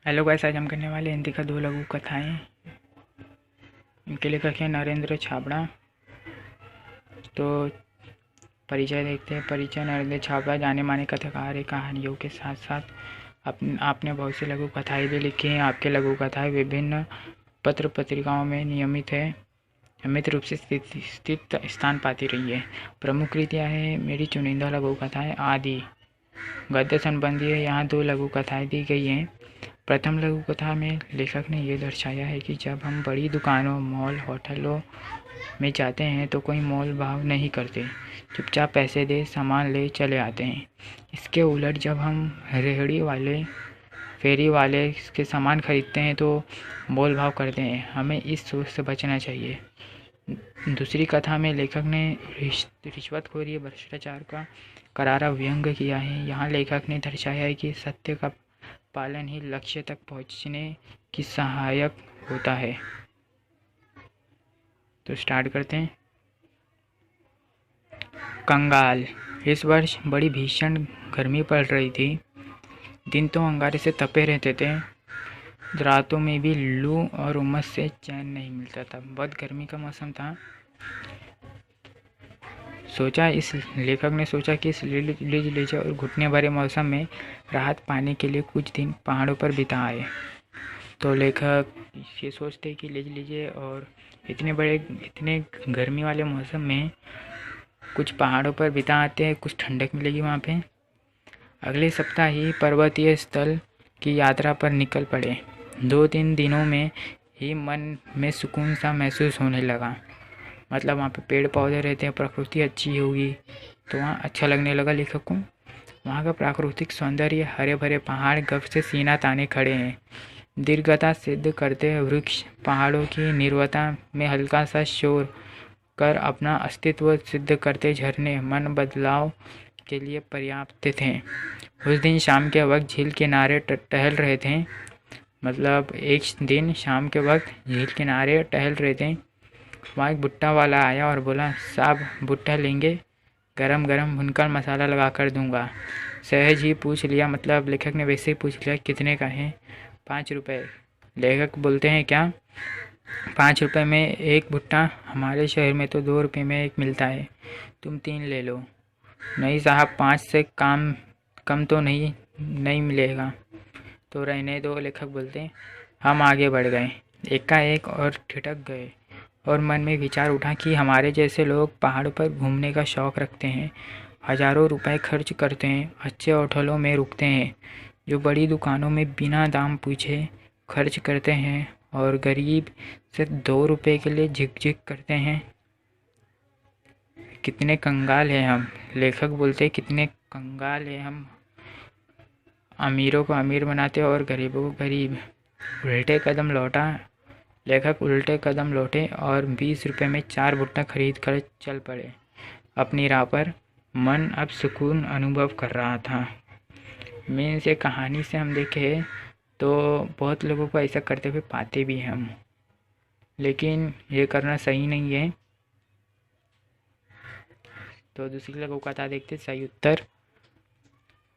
Hello guys, आज हम करने वाले हिंदी का दो लघु कथाएं। इनके लेखक हैं नरेंद्र छाबड़ा। तो परिचय देखते हैं। परिचय: नरेंद्र छाबड़ा जाने माने कथाकार है। कहानियों के साथ साथ आपने बहुत सी लघु कथाएं भी लिखी हैं। आपके लघु कथाएं विभिन्न पत्र पत्रिकाओं में नियमित रूप से स्थित स्थान पाती रही है। प्रमुख कृतियाँ हैं मेरी चुनिंदा लघु कथाएं आदि। गद्य संबंधी है, यहाँ दो लघु कथाएं दी गई हैं। प्रथम लघु कथा में लेखक ने यह दर्शाया है कि जब हम बड़ी दुकानों, मॉल, होटलों में जाते हैं तो कोई मोल भाव नहीं करते, चुपचाप पैसे दे सामान ले चले आते हैं। इसके उलट जब हम रेहड़ी वाले, फेरी वाले के सामान खरीदते हैं तो मोल भाव करते हैं। हमें इस सोच से बचना चाहिए। दूसरी कथा में लेखक ने रिश्वतखोरी, भ्रष्टाचार का करारा व्यंग्य किया है। यहाँ लेखक ने दर्शाया है कि सत्य का पालन ही लक्ष्य तक पहुंचने की सहायक होता है। तो स्टार्ट करते हैं। कंगाल। इस वर्ष बड़ी भीषण गर्मी पड़ रही थी। दिन तो अंगारे से तपे रहते थे, रातों में भी लू और उमस से चैन नहीं मिलता था। बहुत गर्मी का मौसम था। लेखक ने सोचा कि इस लीजे और घुटने भरे मौसम में राहत पाने के लिए कुछ दिन पहाड़ों पर बिता आए। तो लेखक ये सोचते कि लीजिए और इतने गर्मी वाले मौसम में कुछ पहाड़ों पर बिता आते हैं, कुछ ठंडक मिलेगी वहाँ पे। अगले सप्ताह ही पर्वतीय स्थल की यात्रा पर निकल पड़े। 2-3 दिनों में ही मन में सुकून सा महसूस होने लगा। मतलब वहाँ पे पेड़ पौधे रहते हैं, प्रकृति अच्छी होगी तो वहाँ अच्छा लगने लगा लेखक को। वहाँ का प्राकृतिक सौंदर्य, हरे भरे पहाड़ गप से सीना ताने खड़े हैं। दीर्घता सिद्ध करते वृक्ष, पहाड़ों की निर्वता में हल्का सा शोर कर अपना अस्तित्व सिद्ध करते झरने मन बदलाव के लिए पर्याप्त थे। उस दिन शाम के वक्त झील किनारे टहल रहे थे। मतलब एक दिन शाम के वक्त झील किनारे टहल रहे थे। वहाँ एक भुट्टा वाला आया और बोला, साहब भुट्टा लेंगे? गरम गरम भुनकर मसाला लगा कर दूंगा। सहज ही पूछ लिया, मतलब लेखक ने वैसे ही पूछ लिया, कितने का है? 5 रुपये। लेखक बोलते हैं, क्या 5 रुपये में एक भुट्टा? हमारे शहर में तो 2 रुपये में एक मिलता है, तुम 3 ले लो। नहीं साहब, 5 से कम तो नहीं मिलेगा। तो रहने दो, लेखक बोलते हैं। हम आगे बढ़ गए, एकाएक और ठिठक गए और मन में विचार उठा कि हमारे जैसे लोग पहाड़ पर घूमने का शौक़ रखते हैं, हज़ारों रुपए खर्च करते हैं, अच्छे होटलों में रुकते हैं, जो बड़ी दुकानों में बिना दाम पूछे खर्च करते हैं और गरीब से 2 रुपए के लिए झिक करते हैं। कितने कंगाल हैं हम। लेखक बोलते, कितने कंगाल हैं हम। अमीरों को अमीर बनाते और गरीबों को गरीब। उल्टे कदम लौटा। लेखक उल्टे कदम लौटे और 20 रुपये में 4 भुट्टा खरीद कर चल पड़े अपनी राह पर। मन अब सुकून अनुभव कर रहा था। मेन से कहानी से हम देखें तो बहुत लोगों को ऐसा करते हुए पाते भी हैं हम, लेकिन ये करना सही नहीं है। तो दूसरी लोगों का था, देखते सही उत्तर।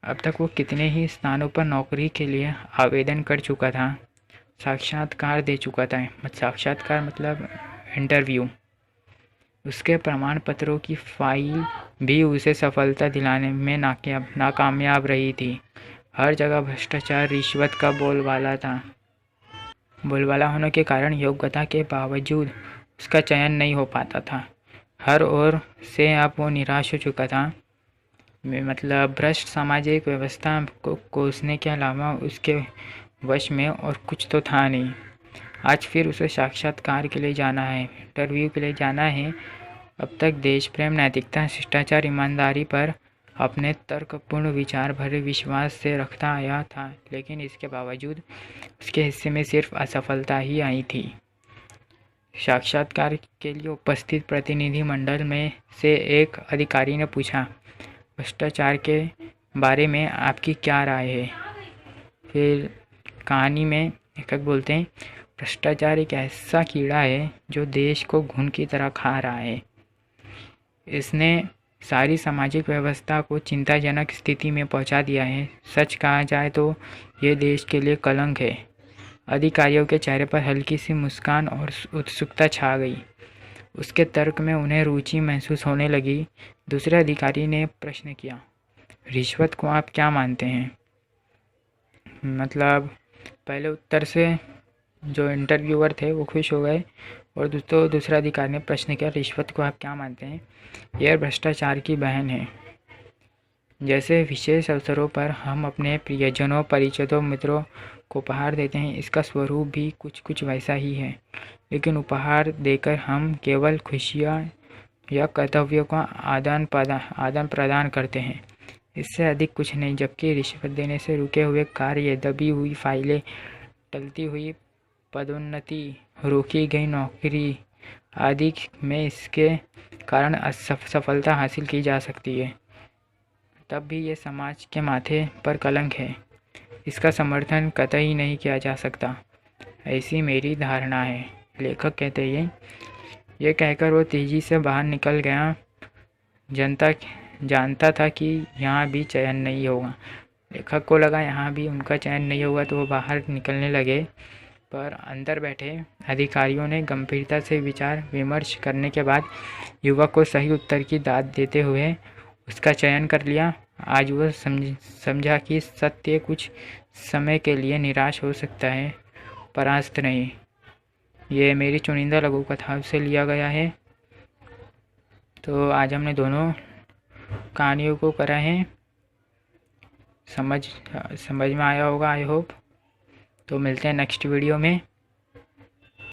अब तक वो कितने ही स्थानों पर नौकरी के लिए आवेदन कर चुका था, साक्षात्कार दे चुका था। साक्षात्कार मतलब इंटरव्यू। उसके प्रमाण पत्रों की फाइल भी उसे सफलता दिलाने में नाकामयाब रही थी। हर जगह भ्रष्टाचार, रिश्वत का बोलबाला होने के कारण योग्यता के बावजूद उसका चयन नहीं हो पाता था। हर ओर से अब वो निराश हो चुका था। मतलब भ्रष्ट सामाजिक व्यवस्था को कोसने के अलावा उसके वश में और कुछ तो था नहीं। आज फिर उसे साक्षात्कार के लिए जाना है, इंटरव्यू के लिए जाना है। अब तक देश प्रेम, नैतिकता, शिष्टाचार, ईमानदारी पर अपने तर्कपूर्ण विचार भरे विश्वास से रखता आया था, लेकिन इसके बावजूद उसके हिस्से में सिर्फ असफलता ही आई थी। साक्षात्कार के लिए उपस्थित प्रतिनिधि मंडल में से एक अधिकारी ने पूछा, भ्रष्टाचार के बारे में आपकी क्या राय है? फिर कहानी में लेखक बोलते हैं, भ्रष्टाचार एक ऐसा कीड़ा है जो देश को घुन की तरह खा रहा है। इसने सारी सामाजिक व्यवस्था को चिंताजनक स्थिति में पहुंचा दिया है। सच कहा जाए तो ये देश के लिए कलंक है। अधिकारियों के चेहरे पर हल्की सी मुस्कान और उत्सुकता छा गई। उसके तर्क में उन्हें रुचि महसूस होने लगी। दूसरे अधिकारी ने प्रश्न किया, रिश्वत को आप क्या मानते हैं? मतलब पहले उत्तर से जो इंटरव्यूअर थे वो खुश हो गए और दूसरा अधिकारी ने प्रश्न किया, रिश्वत को आप क्या मानते हैं? यह भ्रष्टाचार की बहन है। जैसे विशेष अवसरों पर हम अपने प्रियजनों, परिचितों, मित्रों को उपहार देते हैं, इसका स्वरूप भी कुछ कुछ वैसा ही है। लेकिन उपहार देकर हम केवल खुशियाँ या कर्तव्यों का आदान प्रदान करते हैं, इससे अधिक कुछ नहीं। जबकि रिश्वत देने से रुके हुए कार्य, दबी हुई फाइलें, टलती हुई पदोन्नति, रोकी गई नौकरी आदि में इसके कारण सफलता हासिल की जा सकती है, तब भी ये समाज के माथे पर कलंक है। इसका समर्थन कतई नहीं किया जा सकता, ऐसी मेरी धारणा है। लेखक कहते हैं। ये कहकर वो तेजी से बाहर निकल गया। जनता जानता था कि यहाँ भी चयन नहीं होगा। लेखक को लगा यहाँ भी उनका चयन नहीं होगा, तो वो बाहर निकलने लगे। पर अंदर बैठे अधिकारियों ने गंभीरता से विचार विमर्श करने के बाद युवक को सही उत्तर की दाद देते हुए उसका चयन कर लिया। आज वो समझा कि सत्य कुछ समय के लिए निराश हो सकता है, परास्त नहीं। ये मेरी चुनिंदा लघु कथाओं से लिया गया है। तो आज हमने दोनों कहानियों को करा है। समझ में आया होगा, आई होप। तो मिलते हैं नेक्स्ट वीडियो में।